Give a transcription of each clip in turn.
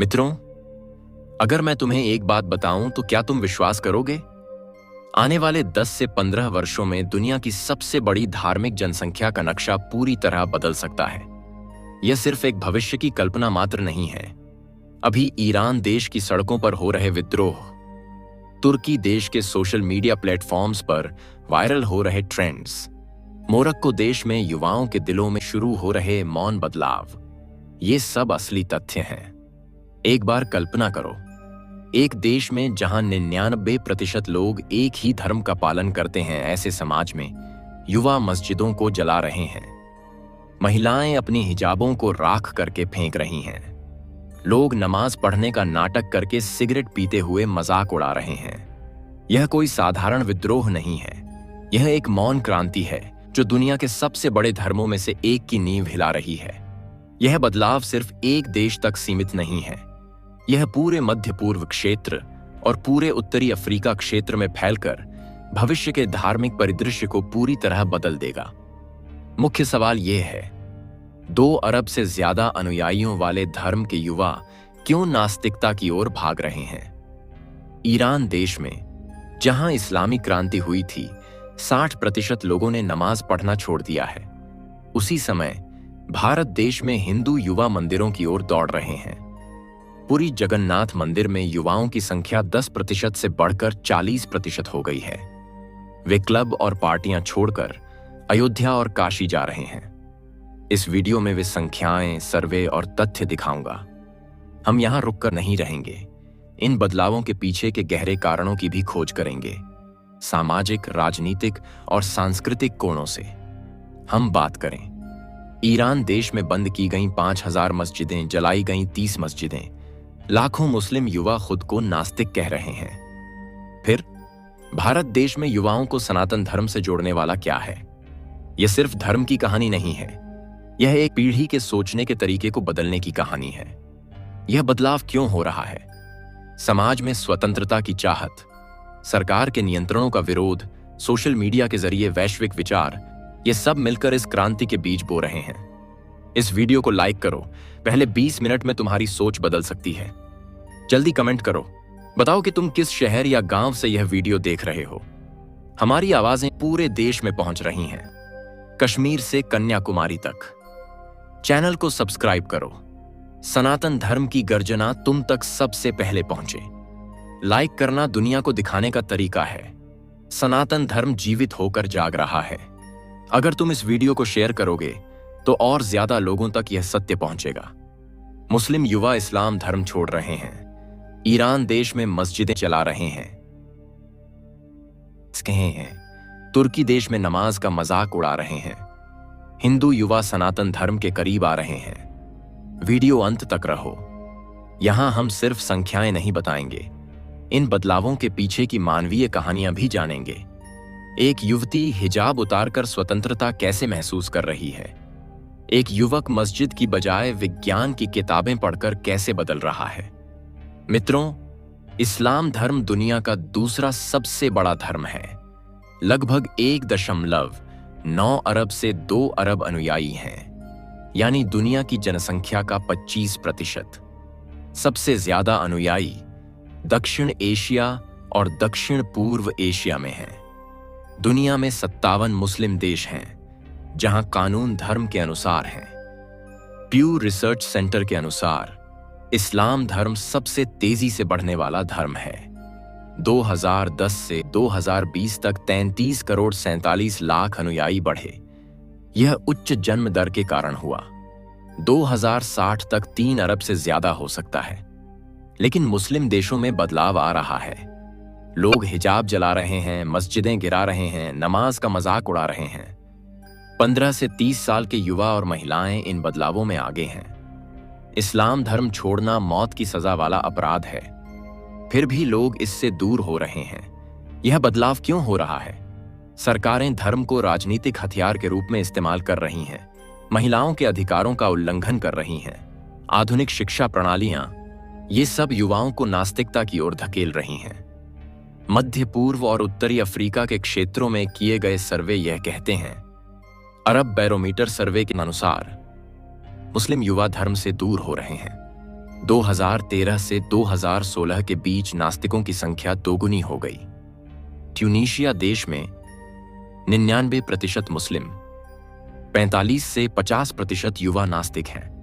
मित्रों, अगर मैं तुम्हें एक बात बताऊं तो क्या तुम विश्वास करोगे? आने वाले 10 से 15 वर्षों में दुनिया की सबसे बड़ी धार्मिक जनसंख्या का नक्शा पूरी तरह बदल सकता है। यह सिर्फ एक भविष्य की कल्पना मात्र नहीं है। अभी ईरान देश की सड़कों पर हो रहे विद्रोह, तुर्की देश के सोशल मीडिया प्लेटफॉर्म्स पर वायरल हो रहे ट्रेंड्स, मोरक्को देश में युवाओं के दिलों में शुरू हो रहे मौन बदलाव, ये सब असली तथ्य हैं। एक बार कल्पना करो, एक देश में जहां 99% लोग एक ही धर्म का पालन करते हैं, ऐसे समाज में युवा मस्जिदों को जला रहे हैं, महिलाएं अपनी हिजाबों को राख करके फेंक रही हैं, लोग नमाज पढ़ने का नाटक करके सिगरेट पीते हुए मजाक उड़ा रहे हैं। यह कोई साधारण विद्रोह नहीं है, यह एक मौन क्रांति है जो दुनिया के सबसे बड़े धर्मों में से एक की नींव हिला रही है। यह बदलाव सिर्फ एक देश तक सीमित नहीं है, यह पूरे मध्य पूर्व क्षेत्र और पूरे उत्तरी अफ्रीका क्षेत्र में फैलकर भविष्य के धार्मिक परिदृश्य को पूरी तरह बदल देगा। मुख्य सवाल यह है, 2 अरब से ज्यादा अनुयायियों वाले धर्म के युवा क्यों नास्तिकता की ओर भाग रहे हैं? ईरान देश में जहां इस्लामी क्रांति हुई थी, 60% लोगों ने नमाज पढ़ना छोड़ दिया है। उसी समय भारत देश में हिंदू युवा मंदिरों की ओर दौड़ रहे हैं। पुरी जगन्नाथ मंदिर में युवाओं की संख्या 10% से बढ़कर 40% हो गई है। वे क्लब और पार्टियां छोड़कर अयोध्या और काशी जा रहे हैं। इस वीडियो में वे संख्याएं, सर्वे और तथ्य दिखाऊंगा। हम यहां रुककर नहीं रहेंगे, इन बदलावों के पीछे के गहरे कारणों की भी खोज करेंगे, सामाजिक, राजनीतिक और सांस्कृतिक कोणों से। हम बात करें ईरान देश में बंद की गई 5000 मस्जिदें, जलाई गई 30 मस्जिदें, लाखों मुस्लिम युवा खुद को नास्तिक कह रहे हैं। फिर भारत देश में युवाओं को सनातन धर्म से जोड़ने वाला क्या है? यह सिर्फ धर्म की कहानी नहीं है, यह एक पीढ़ी के सोचने के तरीके को बदलने की कहानी है। यह बदलाव क्यों हो रहा है? समाज में स्वतंत्रता की चाहत, सरकार के नियंत्रणों का विरोध, सोशल मीडिया के जरिए वैश्विक विचार, ये सब मिलकर इस क्रांति के बीज बो रहे हैं। इस वीडियो को लाइक करो, पहले 20 मिनट में तुम्हारी सोच बदल सकती है। जल्दी कमेंट करो, बताओ कि तुम किस शहर या गांव से यह वीडियो देख रहे हो। हमारी आवाजें पूरे देश में पहुंच रही हैं, कश्मीर से कन्याकुमारी तक। चैनल को सब्सक्राइब करो, सनातन धर्म की गर्जना तुम तक सबसे पहले पहुंचे। लाइक करना दुनिया को दिखाने का तरीका है, सनातन धर्म जीवित होकर जाग रहा है। अगर तुम इस वीडियो को शेयर करोगे तो और ज्यादा लोगों तक यह सत्य पहुंचेगा। मुस्लिम युवा इस्लाम धर्म छोड़ रहे हैं, ईरान देश में मस्जिदें चला रहे हैं, तुर्की देश में नमाज का मजाक उड़ा रहे हैं, हिंदू युवा सनातन धर्म के करीब आ रहे हैं। वीडियो अंत तक रहो, यहां हम सिर्फ संख्याएं नहीं बताएंगे, इन बदलावों के पीछे की मानवीय कहानियां भी जानेंगे। एक युवती हिजाब उतारकर स्वतंत्रता कैसे महसूस कर रही है, एक युवक मस्जिद की बजाय विज्ञान की किताबें पढ़कर कैसे बदल रहा है। मित्रों, इस्लाम धर्म दुनिया का दूसरा सबसे बड़ा धर्म है। लगभग 1.9 अरब से 2 अरब अनुयायी हैं, यानी दुनिया की जनसंख्या का 25%। सबसे ज्यादा अनुयायी दक्षिण एशिया और दक्षिण पूर्व एशिया में हैं। दुनिया में 57 मुस्लिम देश हैं जहां कानून धर्म के अनुसार हैं। प्यू रिसर्च सेंटर के अनुसार इस्लाम धर्म सबसे तेजी से बढ़ने वाला धर्म है। 2010 से 2020 तक 33 करोड़ 47 लाख अनुयायी बढ़े। यह उच्च जन्म दर के कारण हुआ। 2060 तक 3 अरब से ज्यादा हो सकता है। लेकिन मुस्लिम देशों में बदलाव आ रहा है। लोग हिजाब जला रहे हैं, मस्जिदें गिरा रहे हैं, नमाज का मजाक उड़ा रहे हैं। 15 से 30 साल के युवा और महिलाएं इन बदलावों में आगे हैं। इस्लाम धर्म छोड़ना मौत की सजा वाला अपराध है, फिर भी लोग इससे दूर हो रहे हैं। यह बदलाव क्यों हो रहा है? सरकारें धर्म को राजनीतिक हथियार के रूप में इस्तेमाल कर रही हैं, महिलाओं के अधिकारों का उल्लंघन कर रही हैं, आधुनिक शिक्षा प्रणालियां, ये सब युवाओं को नास्तिकता की ओर धकेल रही हैं। मध्य पूर्व और उत्तरी अफ्रीका के क्षेत्रों में किए गए सर्वे यह कहते हैं। अरब बैरोमीटर सर्वे के अनुसार मुस्लिम युवा धर्म से दूर हो रहे हैं। 2013 से 2016 के बीच नास्तिकों की संख्या दोगुनी हो गई। ट्यूनीशिया देश में 99% मुस्लिम, 45 से 50% युवा नास्तिक हैं।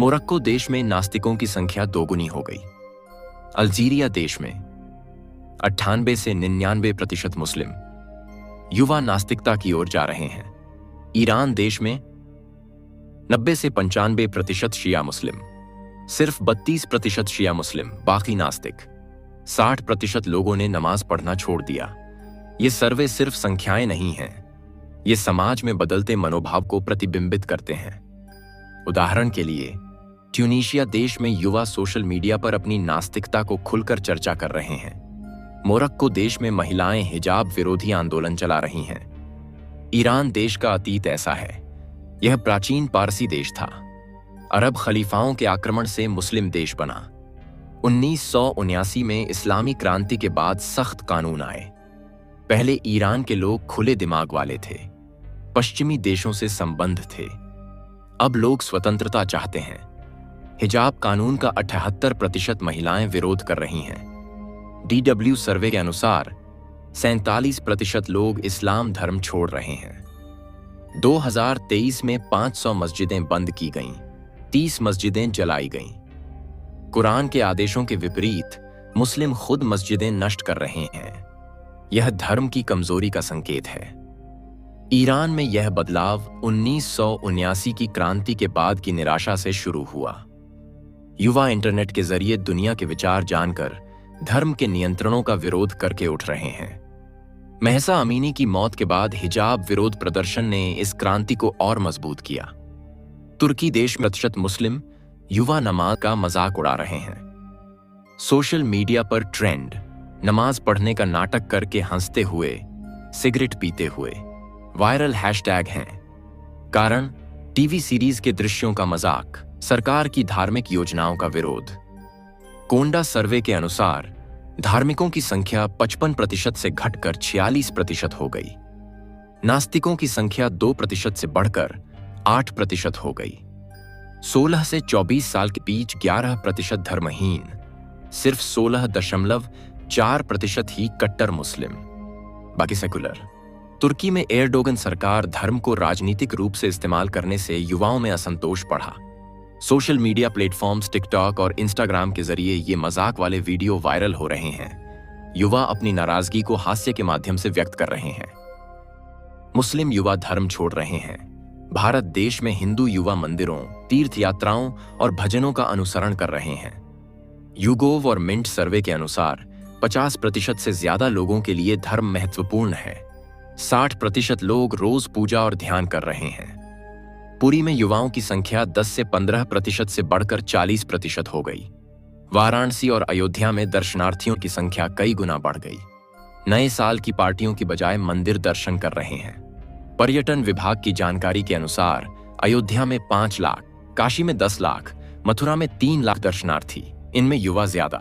मोरक्को देश में नास्तिकों की संख्या दोगुनी हो गई। अल्जीरिया देश में 98 से 99% मुस्लिम, युवा नास्तिकता की ओर जा रहे हैं। ईरान देश में 90 से 95% शिया मुस्लिम, सिर्फ 32% शिया मुस्लिम, बाकी नास्तिक। 60% लोगों ने नमाज पढ़ना छोड़ दिया। ये सर्वे सिर्फ संख्याएं नहीं हैं, ये समाज में बदलते मनोभाव को प्रतिबिंबित करते हैं। उदाहरण के लिए, ट्यूनीशिया देश में युवा सोशल मीडिया पर अपनी नास्तिकता को खुलकर चर्चा कर रहे हैं। मोरक्को देश में महिलाएं हिजाब विरोधी आंदोलन चला रही हैं। ईरान देश का अतीत ऐसा है। यह प्राचीन पारसी देश था। अरब खलीफाओं के आक्रमण से मुस्लिम देश बना। 1979 में इस्लामी क्रांति के बाद सख्त कानून आए। पहले ईरान के लोग खुले दिमाग वाले थे, पश्चिमी देशों से संबंध थे। अब लोग स्वतंत्रता चाहते हैं। हिजाब कानून का 78% महिलाएं विरोध कर रही हैं। DW सर्वे के अनुसार 47% लोग इस्लाम धर्म छोड़ रहे हैं। 2023 में 500 मस्जिदें बंद की गईं, 30 मस्जिदें जलाई गईं। कुरान के आदेशों के विपरीत मुस्लिम खुद मस्जिदें नष्ट कर रहे हैं। यह धर्म की कमजोरी का संकेत है। ईरान में यह बदलाव 1979 की क्रांति के बाद की निराशा से शुरू हुआ। युवा इंटरनेट के जरिए दुनिया के विचार जानकर धर्म के नियंत्रणों का विरोध करके उठ रहे हैं। महसा अमीनी की मौत के बाद हिजाब विरोध प्रदर्शन ने इस क्रांति को और मजबूत किया। तुर्की देश में प्रतिशत मुस्लिम युवा नमाज का मजाक उड़ा रहे हैं। सोशल मीडिया पर ट्रेंड नमाज पढ़ने का नाटक करके हंसते हुए, सिगरेट पीते हुए वायरल हैशटैग हैं। कारण टीवी सीरीज के दृश्यों का मजाक, सरकार की धार्मिक योजनाओं का विरोध। कोंडा सर्वे के अनुसार धार्मिकों की संख्या 55% से घटकर 46% हो गई। नास्तिकों की संख्या 2% से बढ़कर 8% हो गई। 16 से 24 साल के बीच 11% धर्महीन, सिर्फ 16.4% ही कट्टर मुस्लिम, बाकी सेकुलर। तुर्की में एर्डोगन सरकार धर्म को राजनीतिक रूप से इस्तेमाल करने से युवाओं में असंतोष बढ़ा। सोशल मीडिया प्लेटफॉर्म्स टिकटॉक और इंस्टाग्राम के जरिए ये मजाक वाले वीडियो वायरल हो रहे हैं। युवा अपनी नाराजगी को हास्य के माध्यम से व्यक्त कर रहे हैं। मुस्लिम युवा धर्म छोड़ रहे हैं। भारत देश में हिंदू युवा मंदिरों, तीर्थ यात्राओं और भजनों का अनुसरण कर रहे हैं। यूगोव और मिंट सर्वे के अनुसार 50% से ज्यादा लोगों के लिए धर्म महत्वपूर्ण है। 60% लोग रोज पूजा और ध्यान कर रहे हैं। पुरी में युवाओं की संख्या 10 से 15% से बढ़कर 40% हो गई। वाराणसी और अयोध्या में दर्शनार्थियों की संख्या कई गुना बढ़ गई। नए साल की पार्टियों की बजाय मंदिर दर्शन कर रहे हैं। पर्यटन विभाग की जानकारी के अनुसार अयोध्या में 5 लाख, काशी में 10 लाख, मथुरा में 3 लाख दर्शनार्थी, इनमें युवा ज्यादा।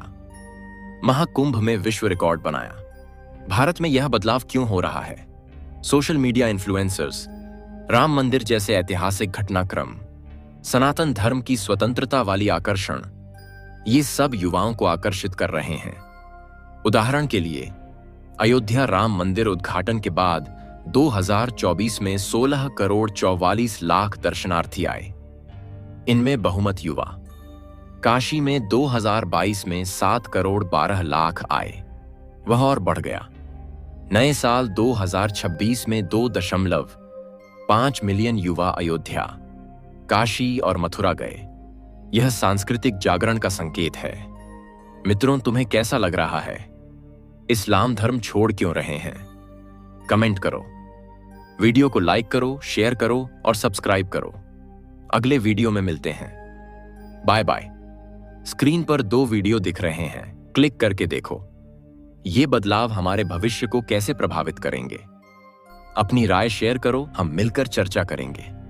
महाकुंभ में विश्व रिकॉर्ड बनाया। भारत में यह बदलाव क्यों हो रहा है? सोशल मीडिया इन्फ्लुएंसर्स, राम मंदिर जैसे ऐतिहासिक घटनाक्रम, सनातन धर्म की स्वतंत्रता वाली आकर्षण, ये सब युवाओं को आकर्षित कर रहे हैं। उदाहरण के लिए, अयोध्या राम मंदिर उद्घाटन के बाद 2024 में 16 करोड़ 44 लाख दर्शनार्थी आए। इनमें बहुमत युवा। काशी में 2022 में 7 करोड़ 12 लाख आए, वह और बढ़ गया। नए साल 2026 में 2.5 मिलियन युवा अयोध्या, काशी और मथुरा गए। यह सांस्कृतिक जागरण का संकेत है। मित्रों, तुम्हें कैसा लग रहा है? इस्लाम धर्म छोड़ क्यों रहे हैं? कमेंट करो, वीडियो को लाइक करो, शेयर करो और सब्सक्राइब करो। अगले वीडियो में मिलते हैं। Bye bye. स्क्रीन पर 2 वीडियो दिख रहे हैं, क्लिक करके देखो। ये बदलाव हमारे भविष्य को कैसे प्रभावित करेंगे? अपनी राय शेयर करो, हम मिलकर चर्चा करेंगे।